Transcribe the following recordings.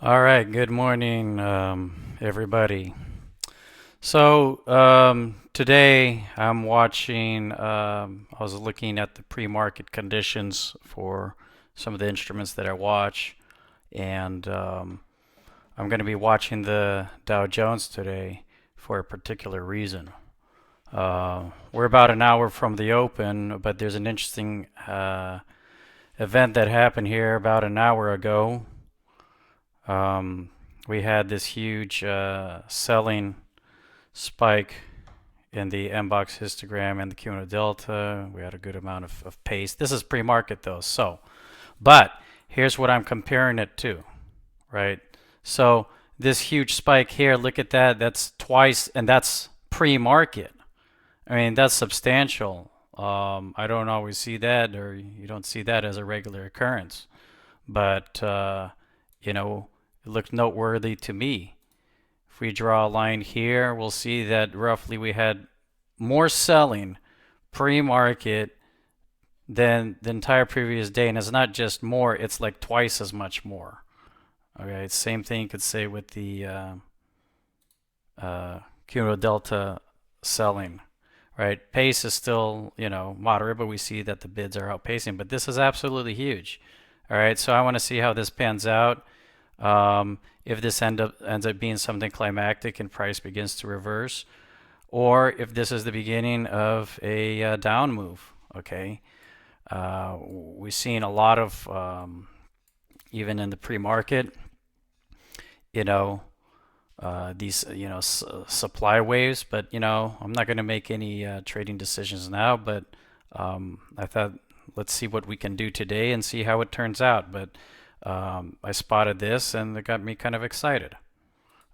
All right, good morning, everybody. So today I'm watching, I was looking at the pre-market conditions for some of the instruments that I watch, and I'm going to be watching the Dow Jones today for a particular reason. We're about an hour from the open, but there's an interesting event that happened here about an hour ago. Um, we had this huge selling spike in the MBox histogram and the cumulative delta. We had a good amount of pace. This is pre-market though, but here's what I'm comparing it to, right? So this huge spike here, look at that. That's twice, and that's pre-market. I mean, that's substantial. I don't always see that, or you don't see that as a regular occurrence. But you know, it looked noteworthy to me. If we draw a line here, we'll see that roughly we had more selling pre-market than the entire previous day, and it's not just more; it's like twice as much more. Okay, same thing you could say with the Cumulative Delta selling, right? Pace is still, moderate, but we see that the bids are outpacing. But this is absolutely huge. All right, so I want to see how this pans out. If this ends up being something climactic and price begins to reverse, or if this is the beginning of a down move. Okay, we've seen a lot of even in the pre-market, you know, these supply waves. But I'm not going to make any trading decisions now. But I thought let's see what we can do today and see how it turns out. But I spotted this and it got me kind of excited.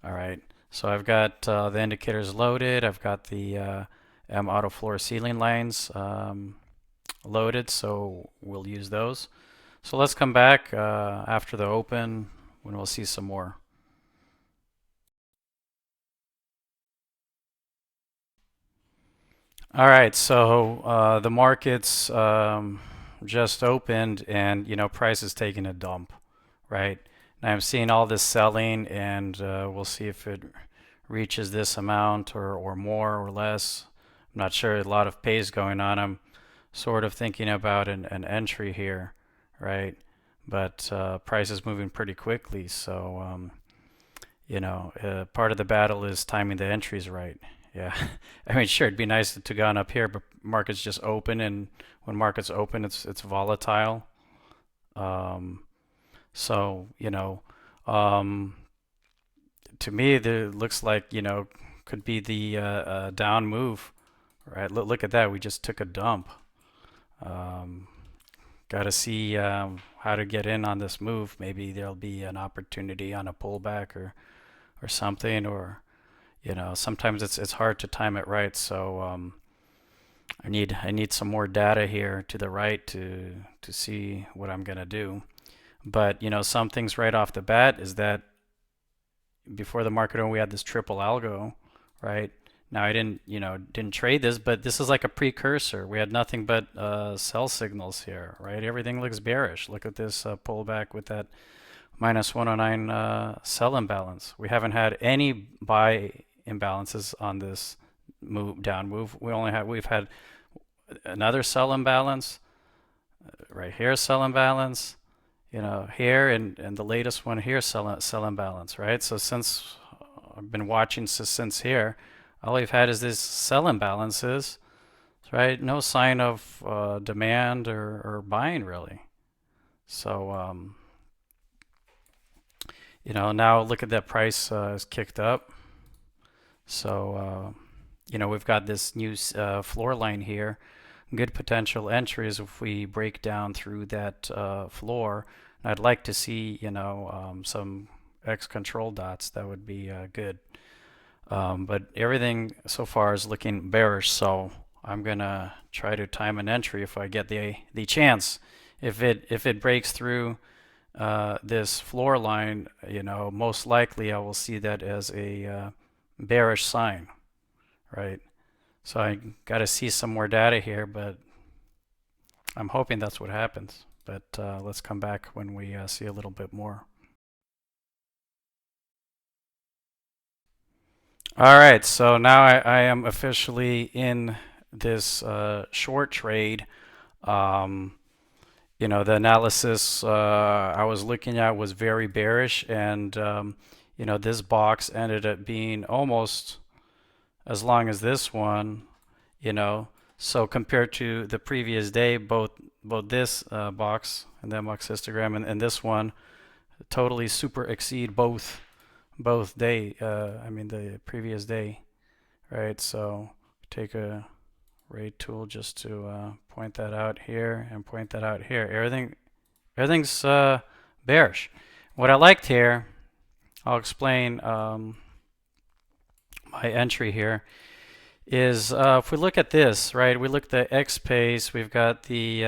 All right, so I've got the indicators loaded. I've got the auto floor ceiling lines loaded, so we'll use those. So let's come back after the open when we'll see some more. All right, so the markets just opened, and price is taking a dump, right? Now I'm seeing all this selling, and we'll see if it reaches this amount or more or less. I'm not sure. A lot of pace going on. I'm sort of thinking about an entry here, right? But price is moving pretty quickly, so part of the battle is timing the entries right. Yeah, I mean, sure, it'd be nice to go on up here, but markets just open, and when markets open, it's volatile. Um, so um, to me, it looks like could be the down move, right? Look at that, we just took a dump. Um, Got to see how to get in on this move. Maybe there'll be an opportunity on a pullback or something, or sometimes it's hard to time it right. So I need some more data here to the right to see what I'm gonna do. But some things right off the bat is that before the market open, we had this triple algo, right? Now I didn't trade this, but this is like a precursor. We had nothing but sell signals here, right? Everything looks bearish. Look at this pullback with that minus 109 sell imbalance. We haven't had any buy imbalances on this down move. We've had another sell imbalance right here, sell imbalance, here, and the latest one here, sell imbalance, right? So since I've been watching since here, all we've had is these sell imbalances, right? No sign of demand or buying really. So now look at that price is kicked up. So we've got this new floor line here. Good potential entries if we break down through that floor. I'd like to see some X control dots. That would be good. But everything so far is looking bearish, so I'm gonna try to time an entry if I get the chance. If it breaks through this floor line, most likely I will see that as a bearish sign, right? So I got to see some more data here, but I'm hoping that's what happens. But let's come back when we see a little bit more. All right, so now I am officially in this short trade. Um, the analysis I was looking at was very bearish, and this box ended up being almost as long as this one. you know. So compared to the previous day, both this box and the MBox histogram and this one totally super exceed both day. I mean the previous day, right? So take a rate tool just to point that out here and point that out here. Everything's bearish. What I liked here, I'll explain my entry here, is if we look at this, right, we look at the X pace, we've got the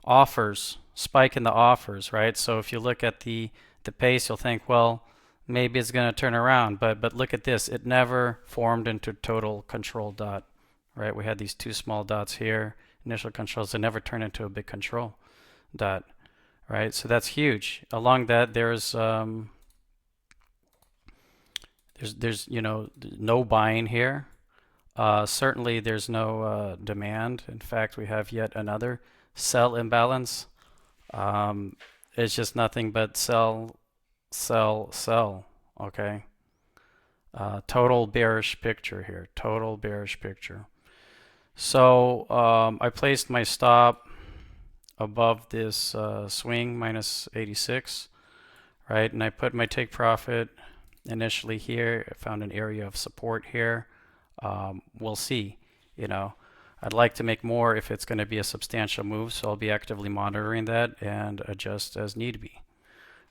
offers, spike in the offers, right? So if you look at the pace, you'll think, well, maybe it's going to turn around, but look at this. It never formed into total control dot, right? We had these two small dots here, initial controls. They never turned into a big control dot, right? So that's huge. Along that, there's no buying here. Certainly there's no demand. In fact, we have yet another sell imbalance. It's just nothing but sell, sell, sell. Okay. Total bearish picture here. Total bearish picture. So I placed my stop above this swing minus 86, right? And I put my take profit initially here. I found an area of support here. We'll see. I'd like to make more if it's going to be a substantial move, so I'll be actively monitoring that and adjust as need be.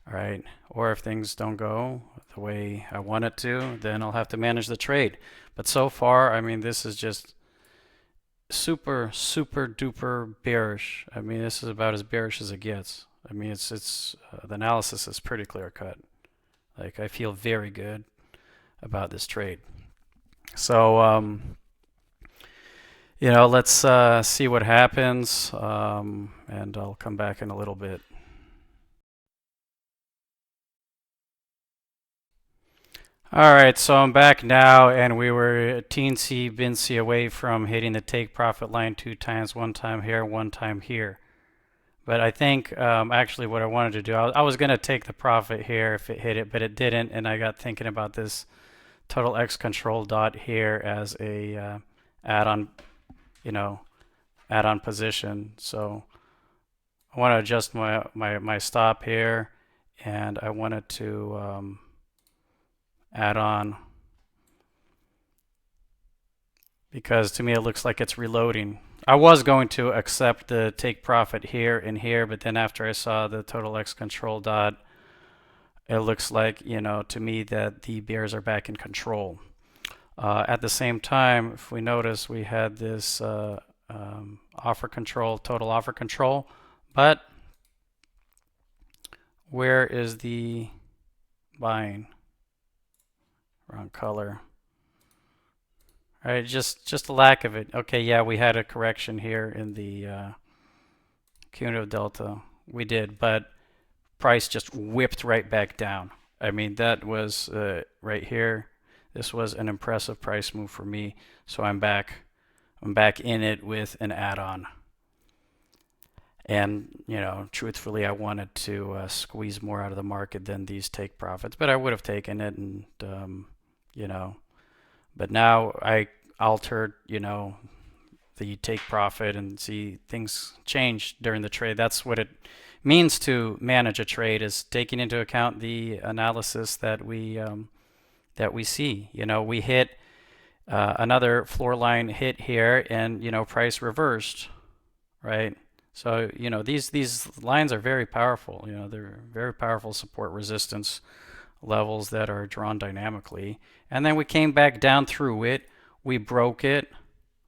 All right. Or if things don't go the way I want it to, then I'll have to manage the trade. But so far, I mean, this is just super, super duper bearish. I mean, this is about as bearish as it gets. I mean, it's the analysis is pretty clear cut. Like, I feel very good about this trade. So, let's see what happens, and I'll come back in a little bit. All right, so I'm back now, and we were teensy binsy away from hitting the take profit line 2 times, one time here, one time here. But I think actually what I wanted to do, I was going to take the profit here if it hit it, but it didn't, and I got thinking about this total X control dot here as a add-on, add-on position. So I want to adjust my stop here, and I wanted to add on, because to me it looks like it's reloading. I was going to accept the take profit here and here, but then after I saw the total X control dot, it looks like, to me that the bears are back in control. At the same time, if we notice, we had this offer control, total offer control, but where is the buying? Wrong color. All right, just a lack of it. Okay, yeah, we had a correction here in the cumulative delta. We did, but price just whipped right back down. I mean, that was right here. This was an impressive price move for me. So I'm back in it with an add-on. And, truthfully, I wanted to squeeze more out of the market than these take profits, but I would have taken it, and, but now I altered, the take profit, and see things change during the trade. That's what it means to manage a trade, is taking into account the analysis that we see. We hit another floor line hit here, and price reversed, right? So these lines are very powerful. They're very powerful support resistance levels that are drawn dynamically. And then we came back down through it. We broke it.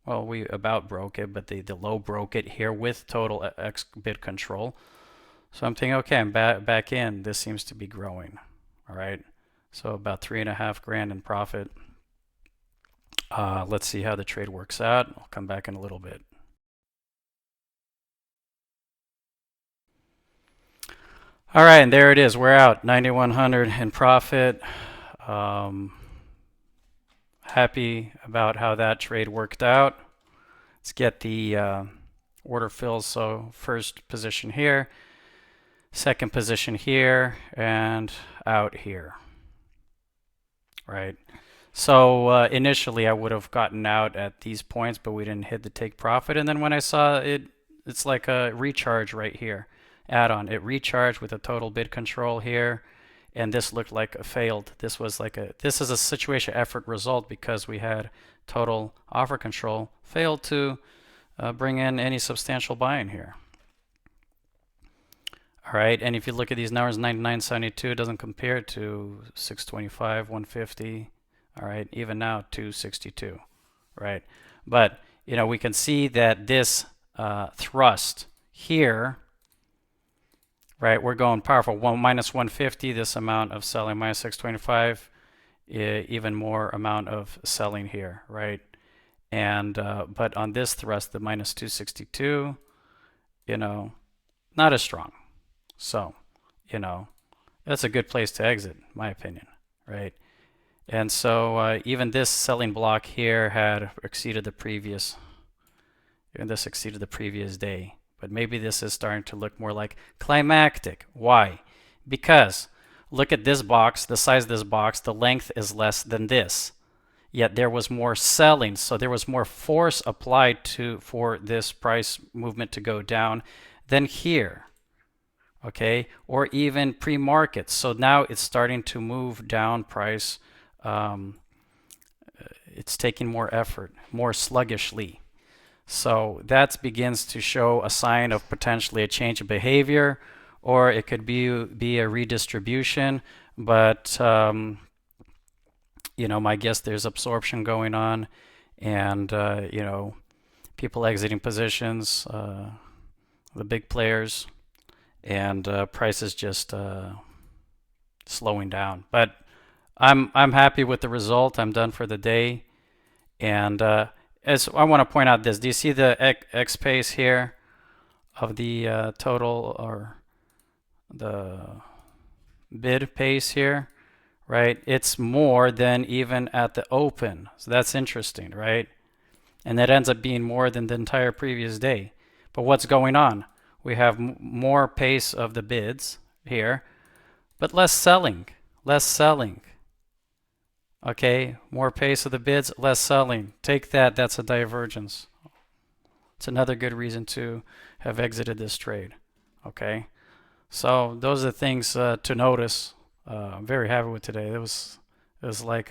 Well, we about broke it, but the low broke it here with total X bid control. So I'm thinking, okay, I'm back in. This seems to be growing. All right. So about $3.5 grand in profit. Let's see how the trade works out. I'll come back in a little bit. All right, and there it is. We're out 9,100 in profit. happy about how that trade worked out. Let's get the order fills. So first position here, second position here, and out here. Right. So initially I would have gotten out at these points, but we didn't hit the take profit. And then when I saw it, it's like a recharge right here, add-on. It recharged with a total bid control here, and this looked like a failed. This was like this is a situation effort result because we had total offer control, failed to bring in any substantial buying here. All right, and if you look at these numbers, 99.72 doesn't compare to 625, 150. All right, even now 262, right? But you know, we can see that this thrust here, right? We're going powerful. Minus 150, this amount of selling, minus 625, even more amount of selling here, right? And but on this thrust, the minus 262, you know, not as strong. So, you know, that's a good place to exit, in my opinion, right? And so even this selling block here had exceeded the previous, even this exceeded the previous day. But maybe this is starting to look more like climactic. Why? Because look at this box, the size of this box, the length is less than this. Yet there was more selling, so there was more force applied for this price movement to go down than here. Okay, or even pre-market. So now it's starting to move down price. It's taking more effort, more sluggishly. So that begins to show a sign of potentially a change of behavior, or it could be a redistribution. But you know, my guess there's absorption going on, and you know, people exiting positions, the big players, and prices just slowing down. But I'm happy with the result. I'm done for the day. And as I want to point out this, do you see the X pace here of the total, or the bid pace here, right? It's more than even at the open. So that's interesting, right? And that ends up being more than the entire previous day. But what's going on? We have more pace of the bids here, but less selling, less selling. Okay, more pace of the bids, less selling. Take that, that's a divergence. It's another good reason to have exited this trade. Okay, so those are the things to notice. I'm very happy with today. It was like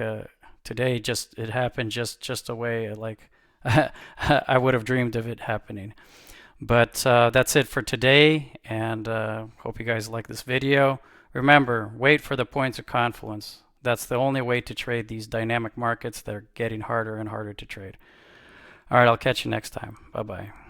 today it happened just a way like I would have dreamed of it happening. But that's it for today, and hope you guys like this video. Remember, wait for the points of confluence. That's the only way to trade these dynamic markets. They're getting harder and harder to trade. All right, I'll catch you next time. Bye-bye.